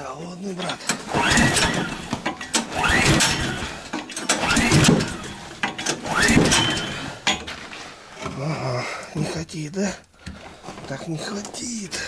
Холодный, брат. Ага, не хотит, да? Так не хватит.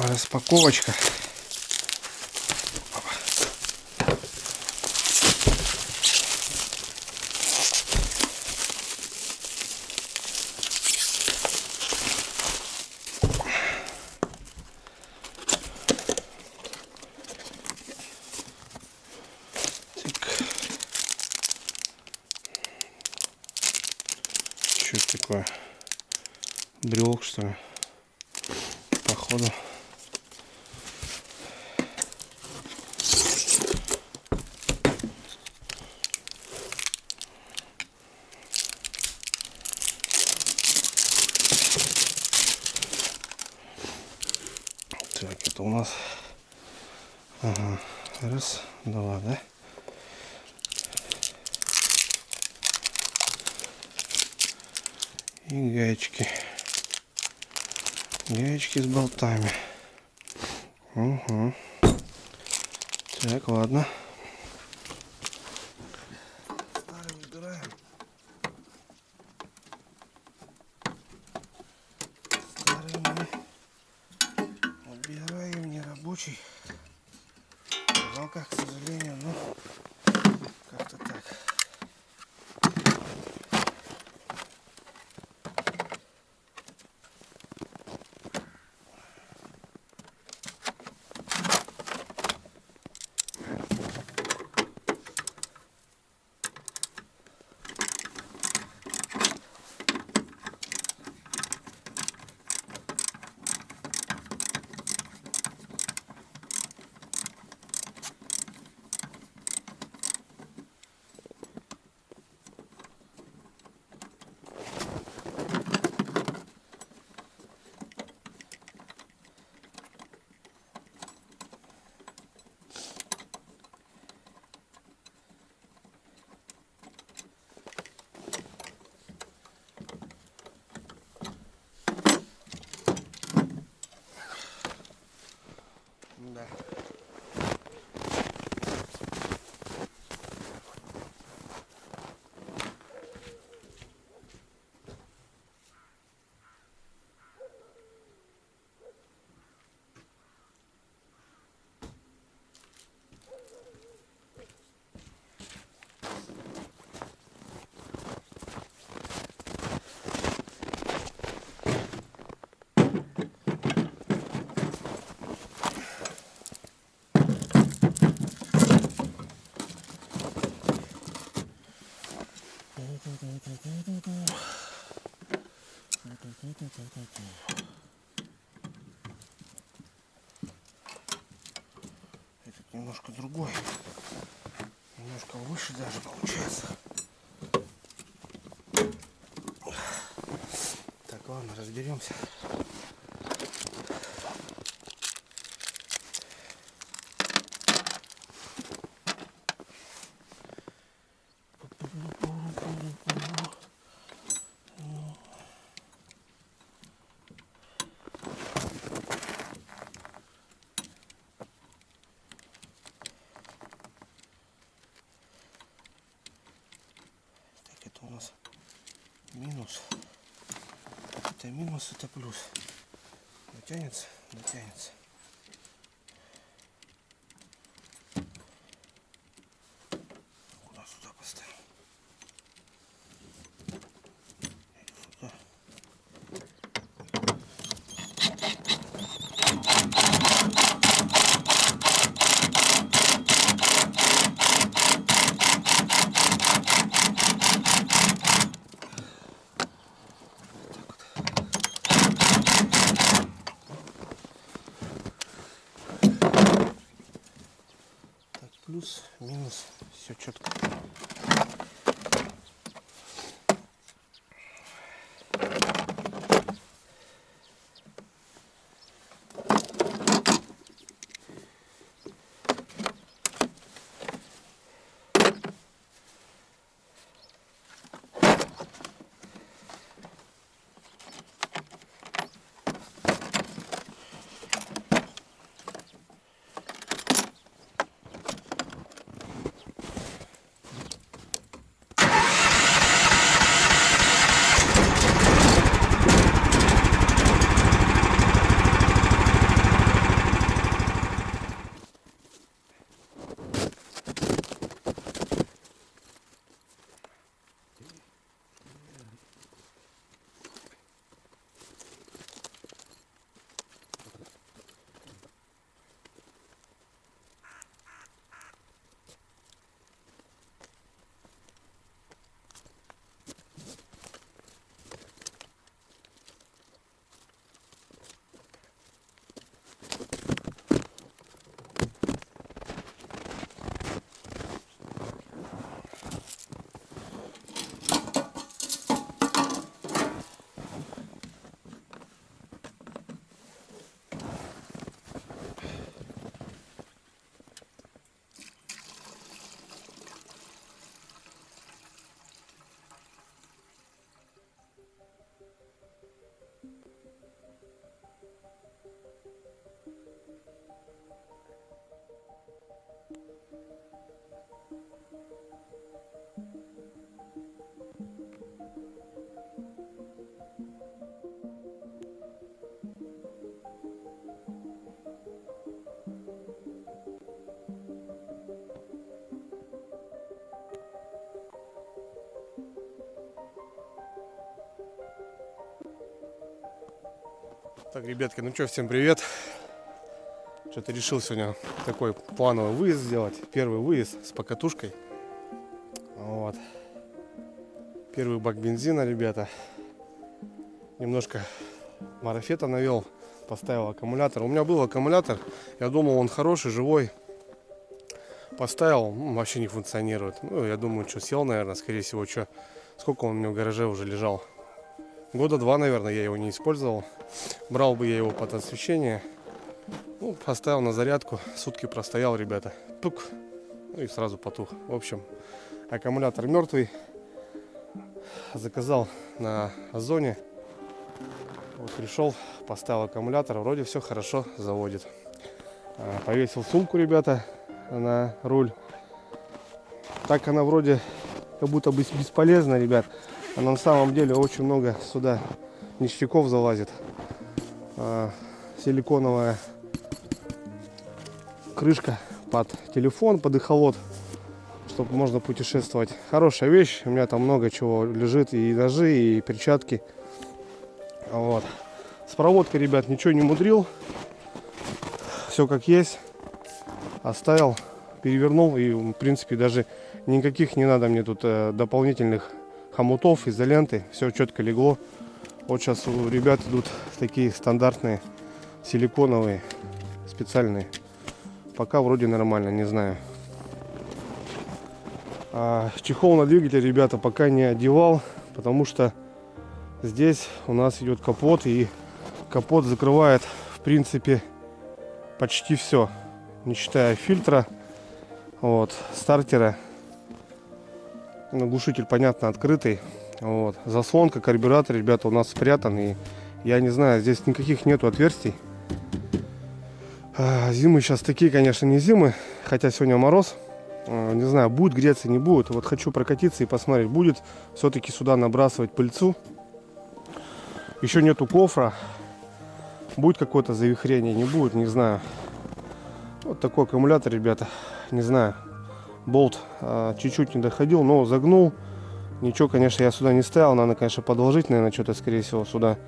Распаковочка. Что это такое? Брелок, что ли? Походу. Так, это у нас, ага, раз, два, да? И гаечки. Гаечки с болтами. Угу. Так, ладно. Старый убираем. Старый мы убираем, не рабочий. Жалко, к сожалению, но как-то так. Да. Этот немножко другой, немножко выше даже получается. Так, ладно, разберемся. минус. Это минус, это плюс. Дотянется, дотянется. Куда сюда поставим? Сюда. Плюс, минус, все четко. Так, ребятки, ну что, всем привет. Что-то решил сегодня такой плановый выезд сделать. Первый выезд с покатушкой. Вот. Первый бак бензина, ребята. Немножко марафета навел. Поставил аккумулятор. У меня был аккумулятор. Я думал, он хороший, живой. Поставил, вообще не функционирует. Ну, я думаю, что сел, наверное, скорее всего, что. Сколько он у меня в гараже уже лежал? Года 2, наверное, я его не использовал. Брал бы я его под освещение. Ну, поставил на зарядку. Сутки простоял, ребята. Тук. Ну и сразу потух. В общем, аккумулятор мертвый. Заказал на Озоне. Вот пришел, поставил аккумулятор. Вроде все хорошо заводит. Повесил сумку, ребята, на руль. Так она вроде как будто бы бесполезна, ребят. А на самом деле очень много сюда ништяков залазит. Силиконовая крышка под телефон, под эхолот, чтобы можно путешествовать. Хорошая вещь. У меня там много чего лежит. И ножи, и перчатки. Вот. С проводкой, ребят, ничего не мудрил. Все как есть. Оставил, перевернул. И, в принципе, даже никаких не надо мне тут дополнительных хомутов, изоленты. Все четко легло. Вот сейчас у ребят идут такие стандартные силиконовые, специальные. Пока вроде нормально, не знаю. Чехол на двигатель, ребята, пока не одевал, потому что здесь у нас идет капот, и капот закрывает, в принципе, почти все, не считая фильтра, вот, стартера. Глушитель, понятно, открытый. Вот. Заслонка, карбюратор, ребята, у нас спрятан. И я не знаю, здесь никаких нету отверстий. Зимы сейчас такие, конечно, не зимы. Хотя сегодня мороз. Не знаю, будет греться, не будет. Вот хочу прокатиться и посмотреть, будет все-таки сюда набрасывать пыльцу. Еще нету кофра. Будет какое-то завихрение, не будет, не знаю. Вот такой аккумулятор, ребята. Не знаю. Болт чуть-чуть не доходил, но загнул. Ничего, конечно, я сюда не ставил. Надо, конечно, подложить, наверное, что-то, скорее всего, сюда.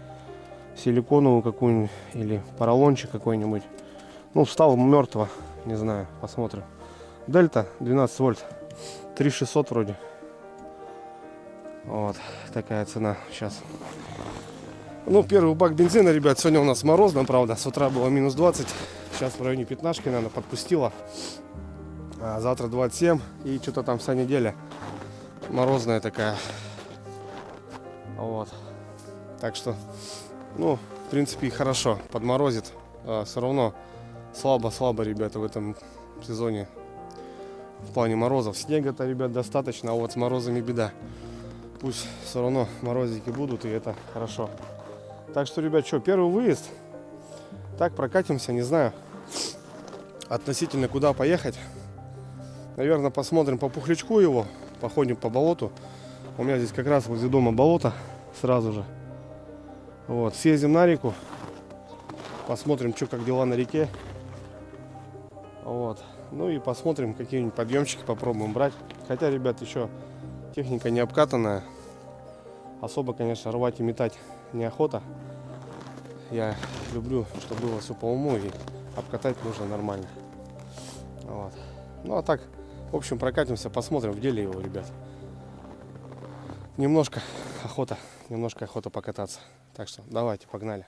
Силиконовую какую-нибудь или поролончик какой-нибудь. Ну, встал мертво. Не знаю, посмотрим. Дельта 12 вольт. 3600 вроде. Вот такая цена сейчас. Ну, первый бак бензина, ребят. Сегодня у нас морозно, правда. С утра было минус 20. Сейчас в районе 15, наверное, подпустила. А завтра 27. И что-то там вся неделя морозная такая. Вот. Так что, ну, в принципе, и хорошо. Подморозит. Все равно слабо, ребята, в этом сезоне. В плане морозов. Снега-то, ребят, достаточно. А вот с морозами беда. Пусть все равно морозики будут, и это хорошо. Так что, ребят, что, первый выезд. Так, прокатимся, не знаю. Относительно куда поехать. Наверное, посмотрим по пухлячку его. Походим по болоту. У меня здесь как раз возле дома болото. Сразу же. Вот, съездим на реку. Посмотрим, что, как дела на реке. Вот. Ну и посмотрим, какие-нибудь подъемчики попробуем брать. Хотя, ребят, еще техника не обкатанная. Особо, конечно, рвать и метать неохота. Я люблю, чтобы было все по уму, и обкатать нужно нормально. Вот. Ну а так, в общем, прокатимся, посмотрим в деле его, ребят. Немножко охота покататься. Так что давайте, погнали.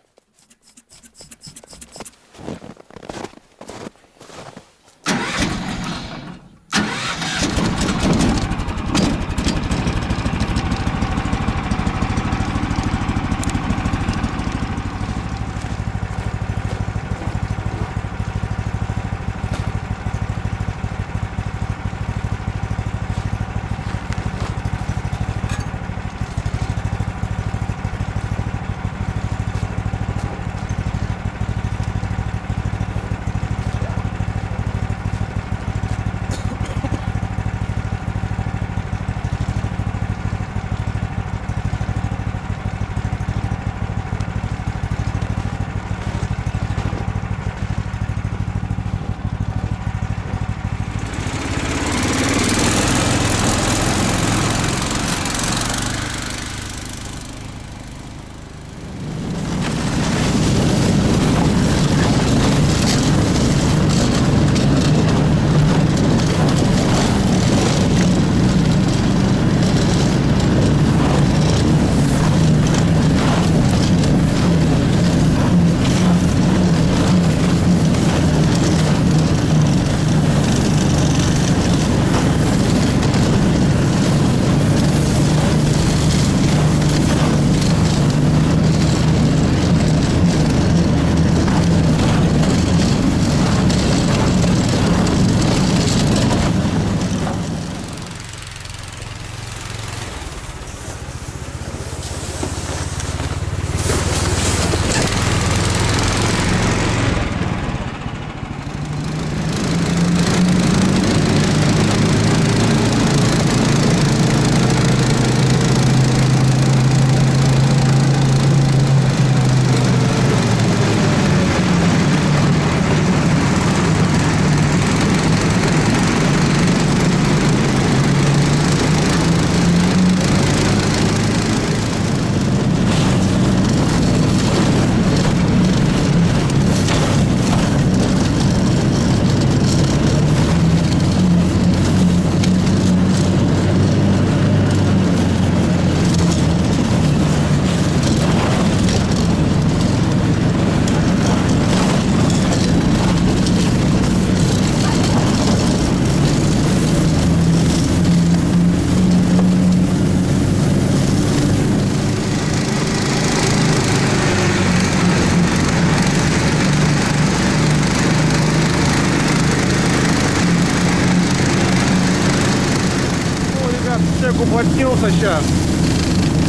Уплотнился сейчас,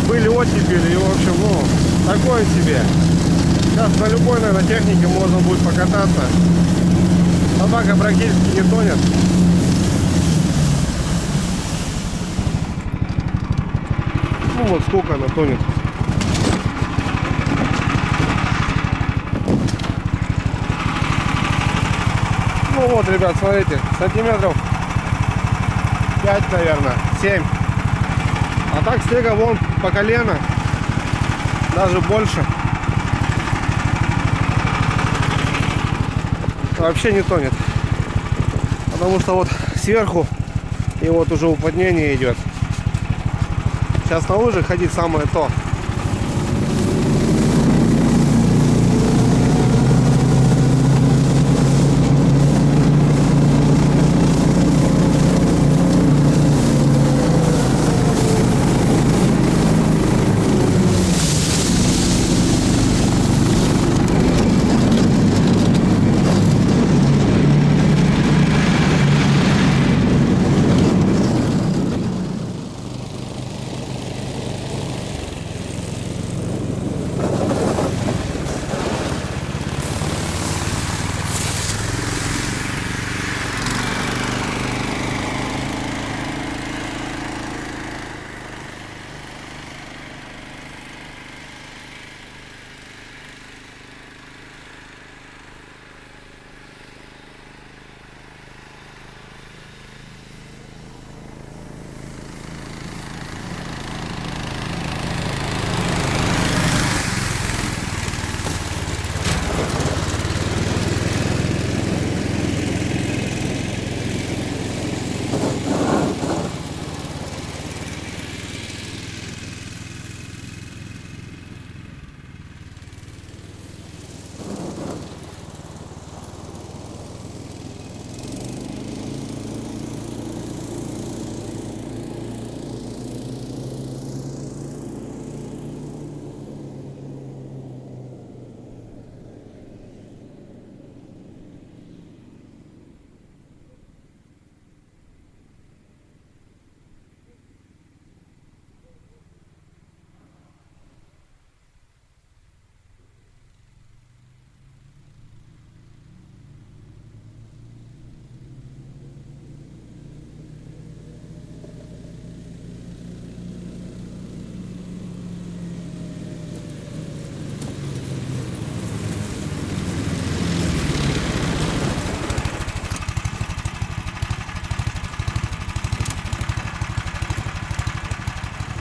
были оттепели, и в общем, ну, такое себе. Сейчас на любой, наверное, технике можно будет покататься. Собака практически не тонет. посмотрим, вот сколько она тонет. Ну вот, ребят, смотрите, сантиметров 5, наверное, 7. А так снега вон по колено, даже больше. Вообще не тонет. Потому что вот сверху и вот уже уплотнение идет. Сейчас на лыжах ходить самое то.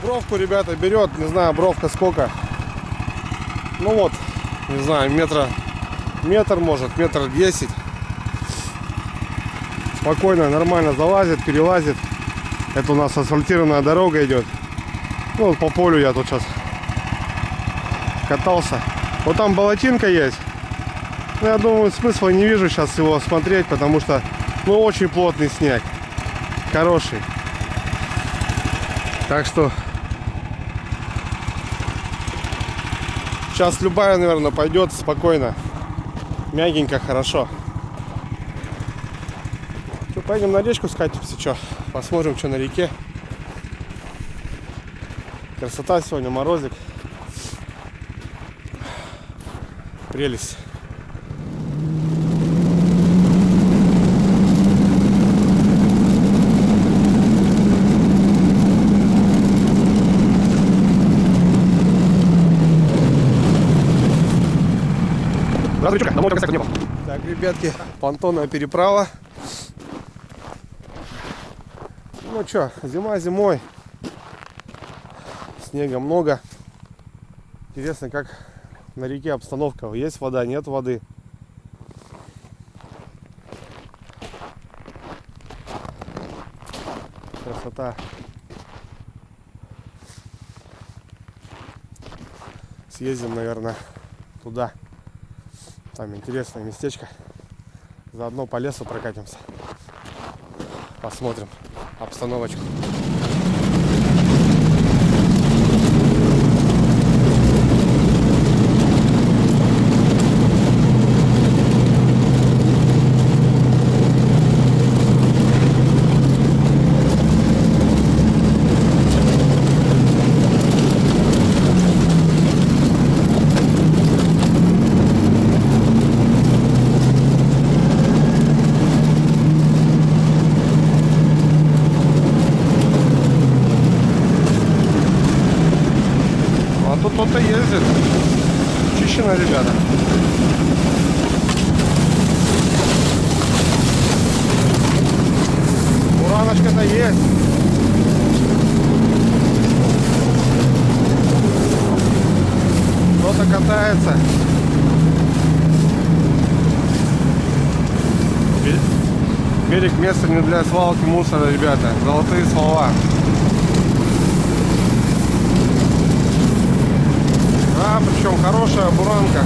Бровку, ребята, берет, не знаю, бровка сколько. Ну вот, не знаю, метр может, метр 10. Спокойно, нормально залазит, перелазит. Это у нас асфальтированная дорога идет. Ну вот по полю я тут сейчас катался. Вот там болотинка есть. Но я думаю, смысла не вижу сейчас его смотреть, потому что, ну, очень плотный снег. Хороший. Так что сейчас любая, наверное, пойдет спокойно. Мягенько, хорошо. Что, пойдем на речку скатимся, что? Посмотрим, что на реке. Красота сегодня, морозик. Прелесть. Так, ребятки, понтонная переправа. Ну что, зима зимой. Снега много. Интересно, как на реке обстановка. Есть вода, нет воды. Красота. Съездим, наверное, туда. Там интересное местечко. Заодно по лесу прокатимся. Посмотрим обстановочку. кто-то ездит. Чищено, ребята. Бураночка-то есть. Кто-то катается. Берег место не для свалки мусора, ребята. Золотые слова. Да, причем хорошая буранка.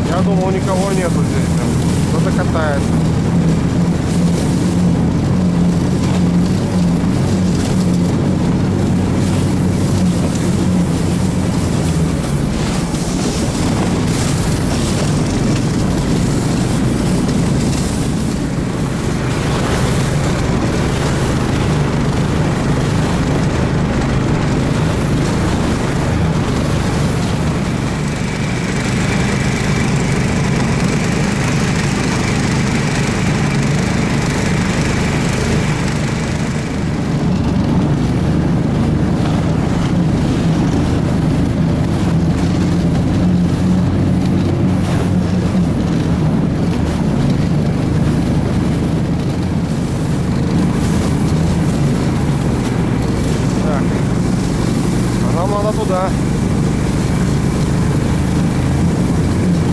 Я думал, никого нету здесь. Кто-то катается. Туда.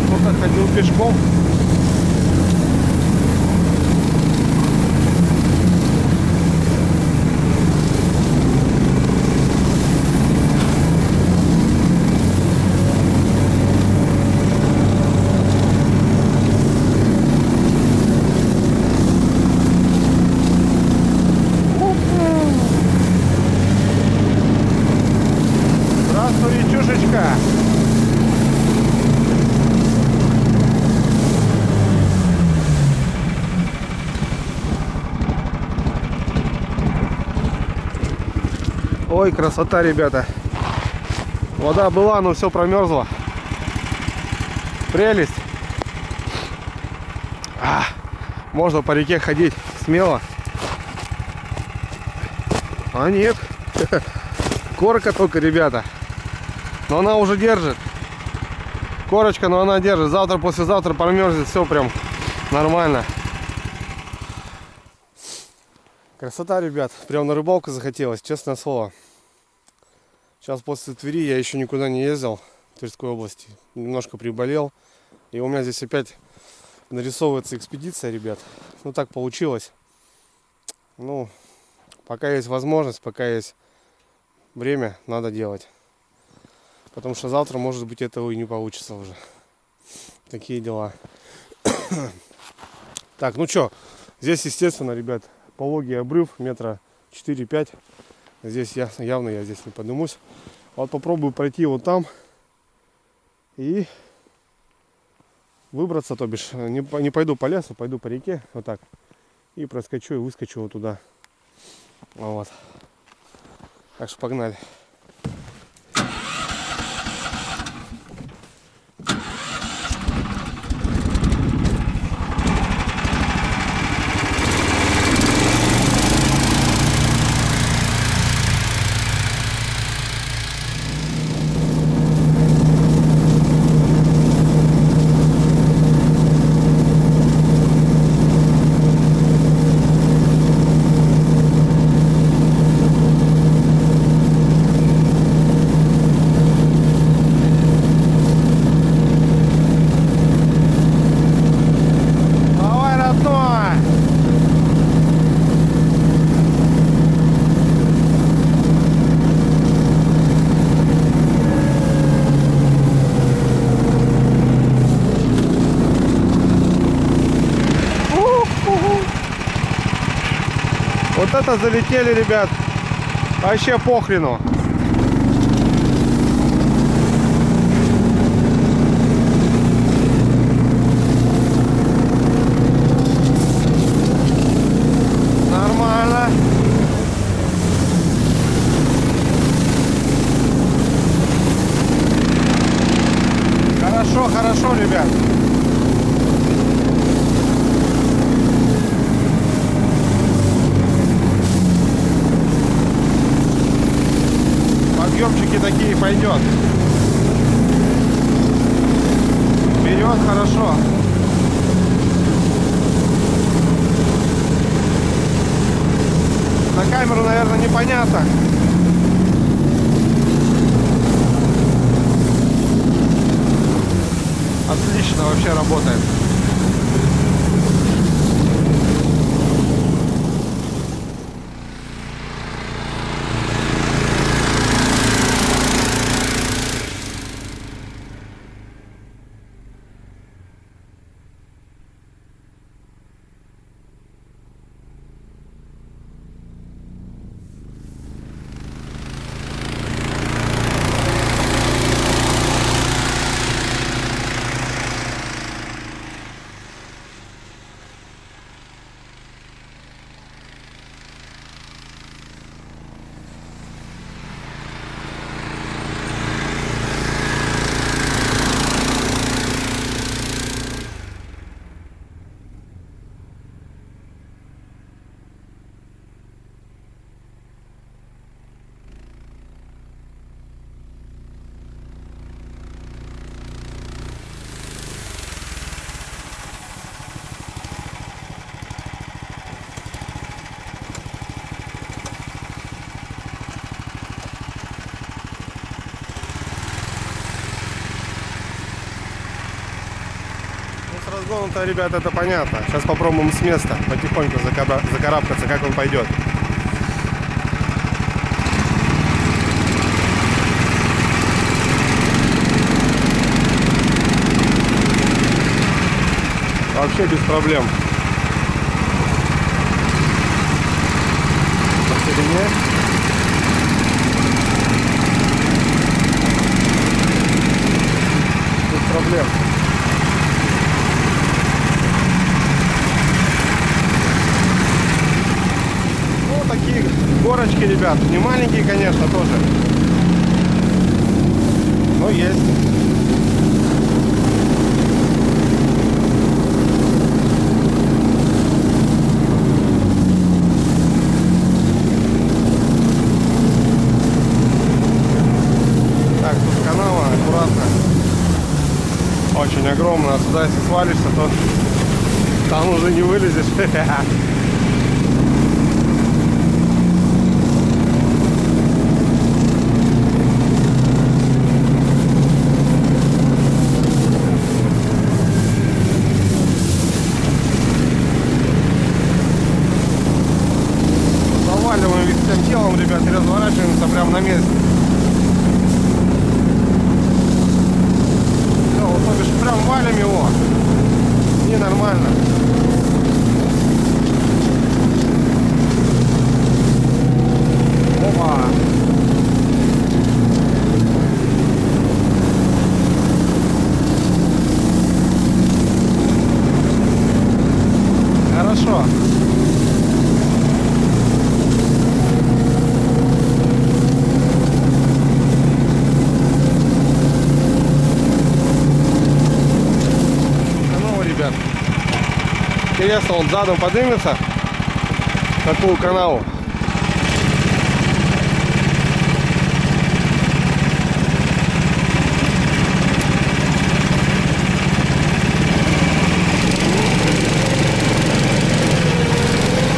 Кто-то ходил пешком. Речушечка. Ой, красота, ребята. Вода была, но все промерзло. Прелесть. Можно по реке ходить смело. А нет. Корка только, ребята. Но она уже держит. Корочка, но она держит. Завтра, послезавтра промерзнет. Все прям нормально. Красота, ребят. Прям на рыбалку захотелось, честное слово. Сейчас после Твери я еще никуда не ездил. В Тверской области. Немножко приболел. И у меня здесь опять нарисовывается экспедиция, ребят. Ну так получилось. Ну, пока есть возможность, пока есть время, надо делать. Потому что завтра, может быть, этого и не получится уже. Такие дела. Так, ну что, здесь, естественно, ребят, пологий обрыв, метра 4-5. Здесь явно я здесь не поднимусь. Вот попробую пройти вот там и выбраться, то бишь, не пойду по лесу, пойду по реке, вот так. И проскочу и выскочу вот туда. Вот. Так что погнали. Вот это залетели, ребят. Вообще похрену. Нормально. Хорошо, хорошо, ребят. подъемчики такие пойдет. Берет хорошо. На камеру, наверное, непонятно. Отлично вообще работает. С разгоном-то, ребят, это понятно. Сейчас попробуем с места потихоньку закарабкаться, как он пойдет. Вообще без проблем. Посередине. Без проблем. Такие горочки, ребят, не маленькие, конечно, тоже, но есть. Так, тут канава, аккуратно, очень огромно, а сюда если свалишься, то там уже не вылезешь. Всем телом, ребят, и разворачиваемся прямо на месте. Все, вот, то бишь, прям валим его. Ненормально. Опа. Хорошо. Интересно, он задом поднимется в такую канаву.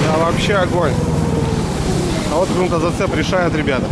Да, вообще огонь. А вот грунтозацеп решает, ребята.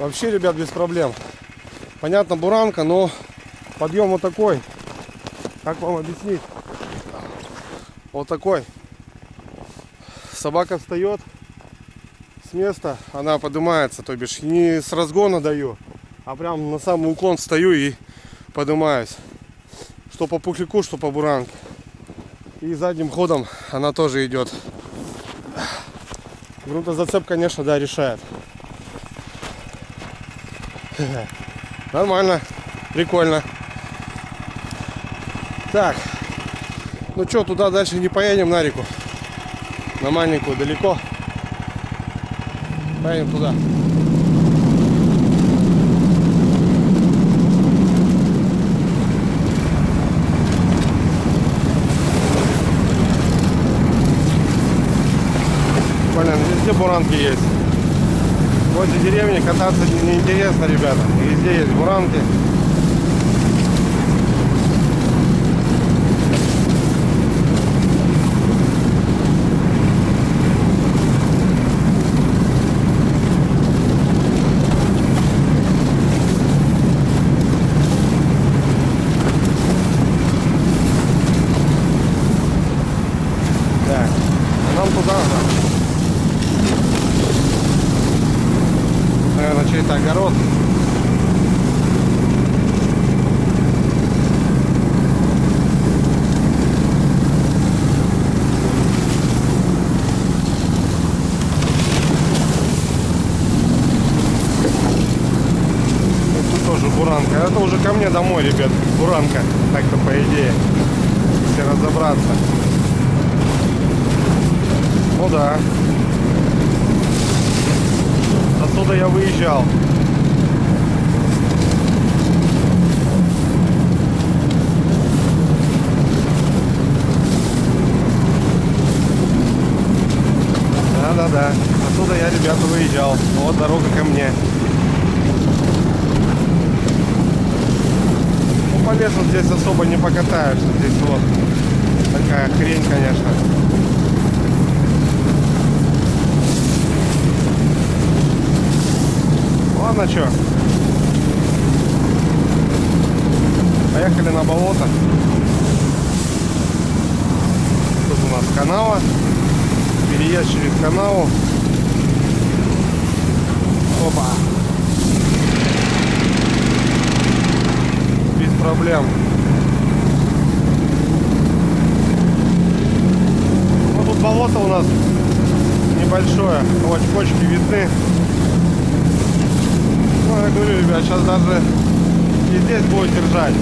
Вообще, ребят, без проблем. Понятно, буранка, но подъем вот такой. Как вам объяснить? Вот такой. Собака встает с места, она поднимается, то бишь не с разгона даю, а прям на самый уклон встаю и поднимаюсь. Что по пухляку, что по буранке. И задним ходом она тоже идет. Грунтозацеп, конечно, да, решает. Нормально, прикольно. Так, ну что, туда дальше не поедем на реку. На маленькую далеко. Поедем туда. Блин, везде буранки есть. Возле деревни кататься неинтересно, ребята. Везде есть буранки. Так, а нам туда надо. Наверное, чей-то огород. Тут тоже буранка. Это уже ко мне домой, ребят. Буранка. Так-то по идее. Если разобраться. Ну да. Отсюда я выезжал. Да. Отсюда я, ребята, выезжал. Вот дорога ко мне. Ну, по лесу здесь особо не покатаешься. Здесь вот такая хрень, конечно. Ладно, что? Поехали на болото. Тут у нас канава. Переезд через канаву. Опа. Без проблем. Ну тут болото у нас небольшое. Вот кочки видны. Ну, я говорю, ребят, сейчас даже и здесь будет держать.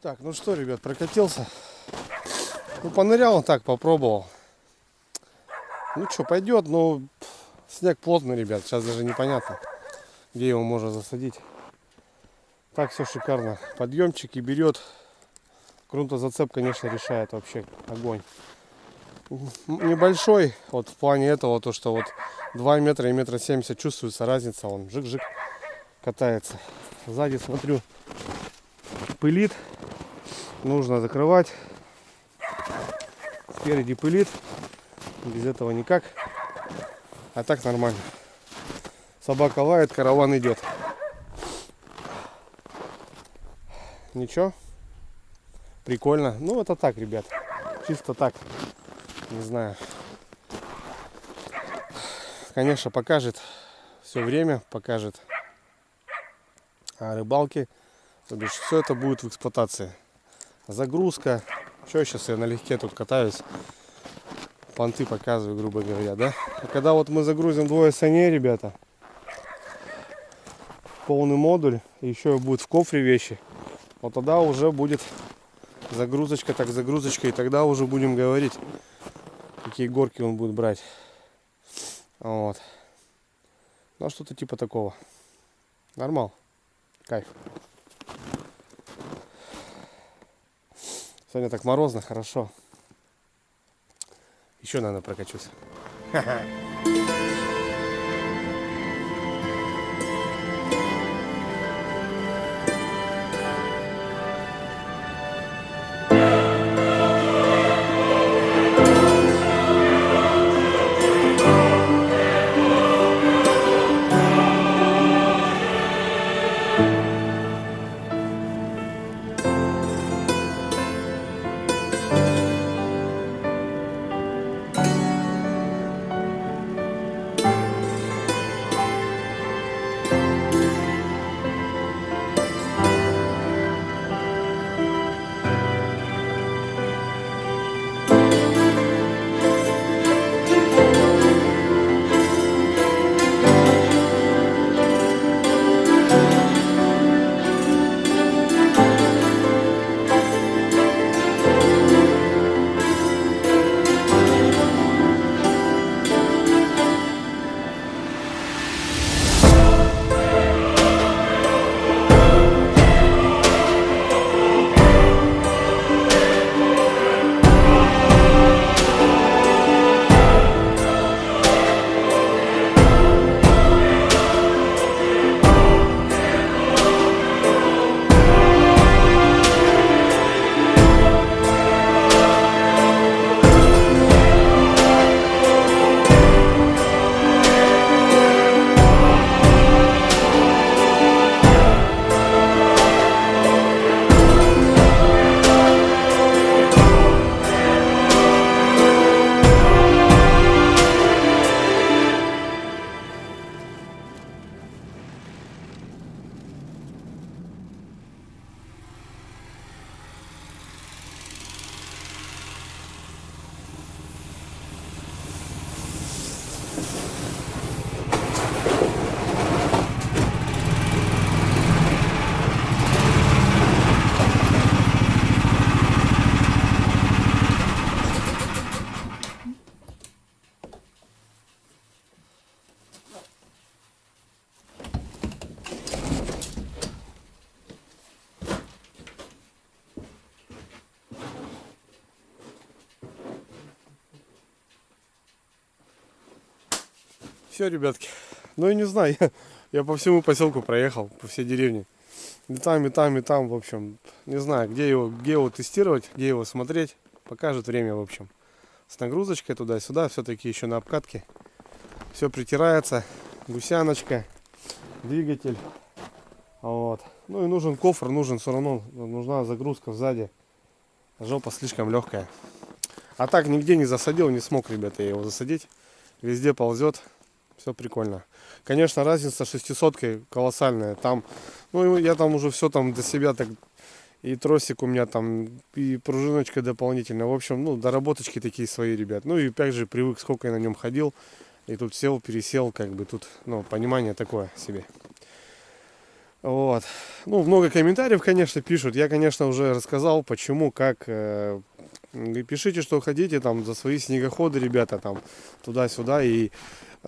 Так, ну что, ребят, прокатился. Ну, понырял он так, попробовал. Ну что, пойдет, но снег плотный, ребят. Сейчас даже непонятно, где его можно засадить. Так, все шикарно. Подъемчики берет. Грунтозацеп, конечно, решает вообще огонь. Небольшой, вот в плане этого, то что вот 2 метра и 1,70 м чувствуется разница. Он жик-жик катается. Сзади смотрю, пылит. Нужно закрывать. Спереди пылит. Без этого никак. А так нормально. Собака лает, караван идет. Ничего. Прикольно. Ну это так, ребят. Чисто так. Не знаю. Конечно, покажет все время. Покажет о рыбалке. То бишь все это будет в эксплуатации. загрузка. Что сейчас я налегке тут катаюсь, понты показываю, грубо говоря, да? А когда вот мы загрузим двое саней, ребята, полный модуль, еще будет в кофре вещи, вот тогда уже будет загрузочка, так загрузочка, и тогда уже будем говорить, какие горки он будет брать. Вот. Ну, что-то типа такого. Нормал. Кайф. Сегодня так морозно, хорошо. Еще, наверное, прокачусь. Все, ребятки. Ну, я не знаю, я по всему поселку проехал, по всей деревне. И там, и там, и там, в общем. Не знаю, где его тестировать, где его смотреть. Покажет время, в общем. С нагрузочкой туда-сюда, все-таки еще на обкатке. Все притирается. Гусяночка, двигатель. Вот. Ну и нужен кофр, нужен все равно, нужна загрузка сзади. Жопа слишком легкая. А так нигде не засадил, не смог, ребята, его засадить. Везде ползет. Все прикольно. Конечно, разница с 600-кой колоссальная. Там, ну, я там уже все там для себя так. И тросик у меня там, и пружиночка дополнительная. В общем, ну, доработочки такие свои, ребят. Ну, и опять же, привык, сколько я на нем ходил. И тут сел, пересел, как бы тут, ну, понимание такое себе. Вот. Ну, много комментариев, конечно, пишут. Я, конечно, уже рассказал, почему, как. Пишите, что хотите, там, за свои снегоходы, ребята, там, туда-сюда. И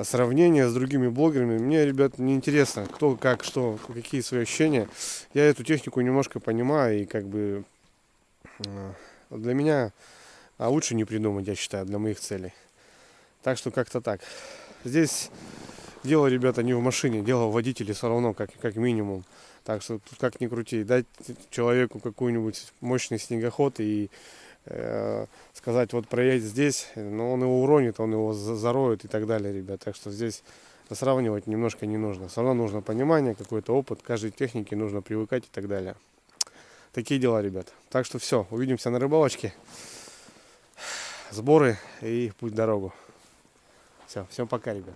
сравнение с другими блогерами. Мне, ребят, не интересно, кто, как, что, какие свои ощущения. Я эту технику немножко понимаю, и как бы для меня лучше не придумать, я считаю, для моих целей. Так что как-то так. Здесь дело, ребята, не в машине, дело в водителе все равно, как минимум. Так что тут как ни крути, дать человеку какой-нибудь мощный снегоход и сказать, вот проедь здесь, но он его уронит, он его зароет и так далее, ребят. Так что здесь сравнивать немножко не нужно. Все равно нужно понимание, какой-то опыт, к каждой технике нужно привыкать и так далее. Такие дела, ребят. Так что все, увидимся на рыбалочке. Сборы и путь в дорогу. Все, всем пока, ребят.